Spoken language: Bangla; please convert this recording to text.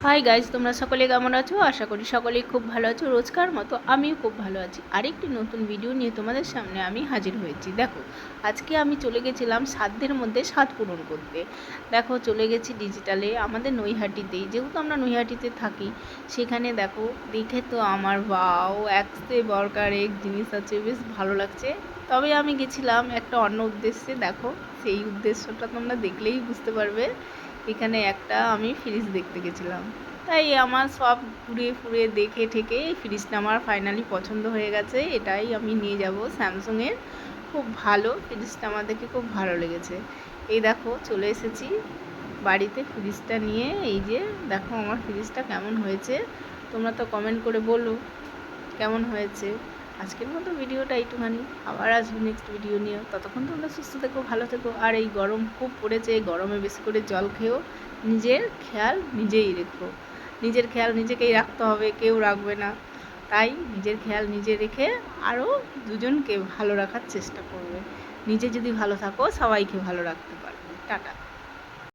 হাই গাইজ, তোমরা সকলে কেমন আছো? আশা করি সকলেই খুব ভালো আছো। রোজকার মতো আমিও খুব ভালো আছি। আরেকটি নতুন ভিডিও নিয়ে তোমাদের সামনে আমি হাজির হয়েছি। দেখো, আজকে আমি চলে গেছিলাম সাধ্যের মধ্যে স্বাদ পূরণ করতে। দেখো, চলে গেছি ডিজিটালে আমাদের নৈহাটিতেই, যেহেতু আমরা নৈহাটিতে থাকি। সেখানে দেখো, দেখে তো আমার বাও একসে বরকার এক জিনিস আছে, বেশ ভালো লাগছে। তবে আমি গেছিলাম একটা অন্য উদ্দেশ্যে। দেখো, সেই উদ্দেশ্যটা তোমরা দেখলেই বুঝতে পারবে। এখানে একটা আমি ফ্রিজ দেখতে গেছিলাম, তাই আমার সব ঘুরে ফুরে দেখে ঠেকে এই ফ্রিজটা আমার ফাইনালি পছন্দ হয়ে গেছে। এটাই আমি নিয়ে যাব, স্যামসংয়ের। খুব ভালো ফ্রিজটা, আমাদেরকে খুব ভালো লেগেছে। এই দেখো, চলে এসেছি বাড়িতে ফ্রিজটা নিয়ে। এই যে দেখো আমার ফ্রিজটা কেমন হয়েছে, তোমরা তো কমেন্ট করে বলো কেমন হয়েছে। আজকের মতো ভিডিওটা এইটুখানি, আবার আসবো নেক্সট ভিডিও নিয়ে। ততক্ষণ তোমরা সুস্থ থেকো, ভালো থেকো। আর এই গরম খুব পড়েছে, এই গরমে বেশি করে জল খেও। নিজের খেয়াল নিজেই রেখো। নিজের খেয়াল নিজেকেই রাখতে হবে, কেউ রাখবে না। তাই নিজের খেয়াল নিজে রেখে আরও দুজনকে ভালো রাখার চেষ্টা করবে। নিজে যদি ভালো থাকো, সবাইকে ভালো রাখতে পারবে। টাটা।